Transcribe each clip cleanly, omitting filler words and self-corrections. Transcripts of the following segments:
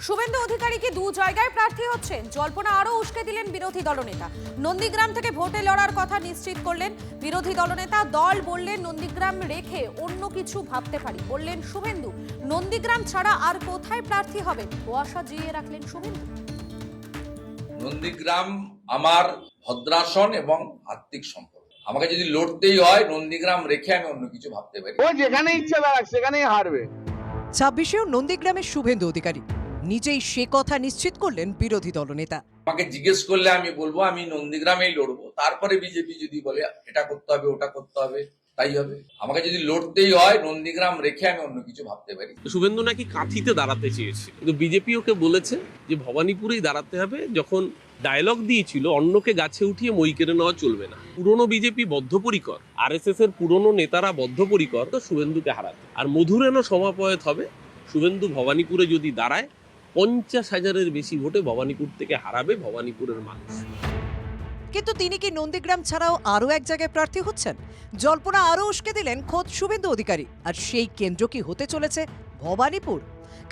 শুভেন্দু অধিকারী কি দু জায়গায় প্রার্থী হচ্ছেন? জল্পনা আরো উস্কে দিলেন বিরোধী দলনেতা। নন্দীগ্রাম থেকে ভোটে লড়ার কথা নিশ্চিত করলেন বিরোধী দলনেতা। দল বললেন নন্দীগ্রাম রেখে অন্য কিছু ভাবতে পারি, বললেন শুভেন্দু। নন্দীগ্রাম ছাড়া আর কোথায় প্রার্থী হবেন কুয়াশা জিয়ে রাখলেন শুভেন্দু। নন্দীগ্রাম আমার ভদ্রাসন এবং আত্মিক সম্পর্ক। আমাকে যদি লড়তেই হয় নন্দীগ্রাম রেখে আমি অন্য কিছু ভাবতে পারি। ও যেখানে ইচ্ছা দাঁড়াক সেখানেই হারবে। 26-এও নন্দীগ্রামের শুভেন্দু অধিকারী নিজেই সে কথা নিশ্চিত করলেন বিরোধী দলনেতা। আমাকে জিজ্ঞেস করলে আমি বলবো আমি নন্দীগ্রামেই লড়বো, তারপরে বিজেপি যদি বলে এটা করতে হবে ওটা করতে হবে তাই হবে। আমাকে যদি লড়তেই হয় নন্দীগ্রাম রেখে আমি অন্য কিছু ভাবতে পারি। শুভেন্দু নাকি কাঁথিতে দাঁড়াতে চেয়েছে, কিন্তু বিজেপি ওকে বলেছে যে ভবানীপুরেই দাঁড়াতে হবে। যখন ডায়লগ দিয়েছিল অন্যকে গাছে উঠিয়ে মই কেড়ে নেওয়া চলবে না, পুরনো বিজেপি বদ্ধপরিকর, আরএসএস এর পুরনো নেতারা বদ্ধপরিকর তো শুভেন্দুকে হারাতে। আর মধুরেণও সমাপয়েত হবে। শুভেন্দু ভবানীপুরে যদি দাঁড়ায় 50,000-এর বেশি ভোটে ভবানীপুর থেকে হারাবে ভবানীপুরের মানুষ। কিন্তু তিনি কি নন্দীগ্রাম ছাড়াও আরও এক জায়গায় প্রার্থী হচ্ছেন? জল্পনা আরও উস্কে দিলেন খোদ শুভেন্দু অধিকারী। আর সেই কেন্দ্র কি হতে চলেছে ভবানীপুর?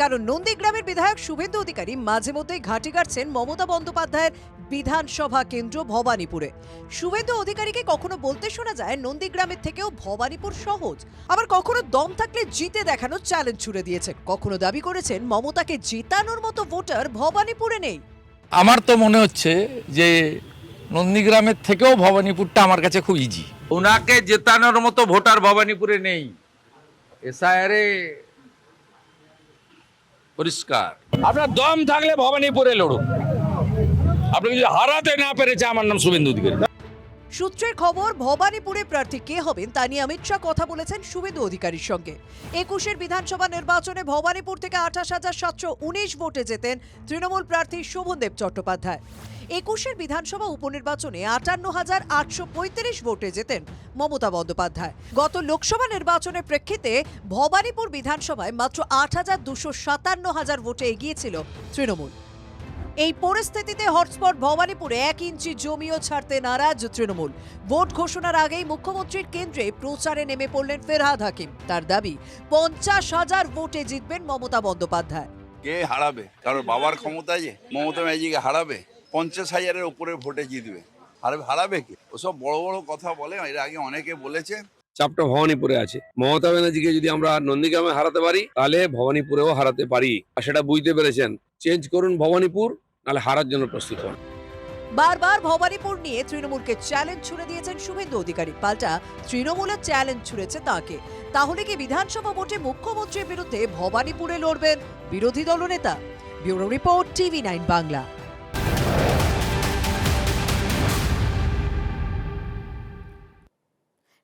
কারণ নন্দীগ্রামের বিধায়ক শুভেন্দু অধিকারী মাঝে মধ্যেই ঘাঁটি গাড়ছেন মমতা বন্দ্যোপাধ্যায়ের বিধানসভা কেন্দ্র ভবানীপুরে। শুভেন্দু অধিকারীকে কখনো বলতে শোনা যায় নন্দীগ্রামের থেকেও ভবানীপুর সহজ, আবার কখনো দম থাকলে জিতে দেখানোর চ্যালেঞ্জ ছুড়ে দিয়েছেন। কখনো দাবি করেছেন মমতাকে জেতানোর মতো ভোটার ভবানীপুরে নেই। আমার তো মনে হচ্ছে যে নন্দীগ্রামের থেকেও ভবানীপুরটা আমার কাছে খুব ইজি। ওনাকে জেতানোর মতো ভোটার ভবানীপুরে নেই। এসআইআরে পরিষ্কার। আপনার দম থাকলে ভবানীপুরে লড়ুন। আপনি যদি হারাতে না পেরেছে, আমার নাম শুভেন্দু অধিকারী। সূত্রের খবর, ভবানীপুরে প্রার্থী কে হবেন তা নিয়ে অমিত শাহ কথা বলেছেন শুভেন্দু অধিকারীর সঙ্গে। 21-এর বিধানসভা নির্বাচনে ভবানীপুর থেকে 28,719 ভোটে জেতেন তৃণমূল প্রার্থী শোভনদেব চট্টোপাধ্যায়। 21-এর বিধানসভা উপনির্বাচনে 58,835 ভোটে জেতেন মমতা বন্দ্যোপাধ্যায়। গত লোকসভা নির্বাচনের প্রেক্ষিতে ভবানীপুর বিধানসভায় মাত্র 8,257 ভোটে এগিয়েছিল তৃণমূল। এই পরিস্থিতিতে হটস্পট ভবানীপুরে 1 ইঞ্চি জমিও ছাড়তে নারাজ তৃণমূল। ভোট ঘোষণার আগেই মুখ্যমন্ত্রীর কেন্দ্রে প্রচারে নেমে পড়লেন ফেরহাদ হাকিম। তার দাবি 50,000 ভোটে জিতবেন মমতা বন্দ্যোপাধ্যায়। কে হারাবে? কারণ বাবার ক্ষমতা যে মমতা ব্যানার্জিকে হারাবে, 50,000-এর উপরে ভোটে জিতবে। হারাবে কি? ওসব বড় বড় কথা বলে, এর আগে অনেকে বলেছে। চাপটা ভবানীপুরে আছে। মমতা ব্যানার্জিকে যদি আমরা নন্দীগ্রামে হারাতে পারি তাহলে ভবানীপুরেও হারাতে পারি, আর সেটা বুঝতে পেরেছেন। চেঞ্জ করুন ভবানীপুর, নাহলে হারার জন্য প্রস্তুত হন। বারবার ভবানীপুর নিয়ে তৃণমূলকে চ্যালেঞ্জ ছুড়ে দিয়েছেন শুভেন্দু অধিকারী, পাল্টা তৃণমূলের চ্যালেঞ্জ ছুড়েছে তাকে। তাহলে কি বিধানসভা ভোটে মুখ্যমন্ত্রীর বিরুদ্ধে ভবানীপুরে লড়বেন বিরোধী দলনেতা? Bureau report, TV9 Bangla.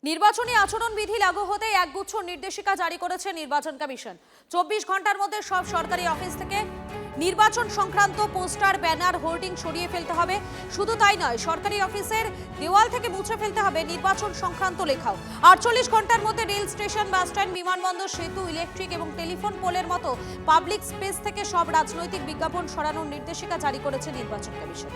নির্বাচনী আচরণবিধি লাগু হতে একগুচ্ছ নির্দেশিকা জারি করেছে নির্বাচন কমিশন। 24 ঘন্টার মধ্যে সব সরকারি অফিস থেকে নির্বাচন সংক্রান্ত পোস্টার, ব্যানার, হোর্ডিং সরিয়ে ফেলতে হবে। শুধু তাই নয়, সরকারি অফিসের দেওয়াল থেকে মুছে ফেলতে হবে নির্বাচন সংক্রান্ত লেখাও। 48 ঘন্টার মধ্যে রেল স্টেশন, বাসস্ট্যান্ড, বিমানবন্দর, সেতু, ইলেকট্রিক এবং টেলিফোন পোলের মতো পাবলিক স্পেস থেকে সব রাজনৈতিক বিজ্ঞাপন সরানোর নির্দেশিকা জারি করেছে নির্বাচন কমিশন।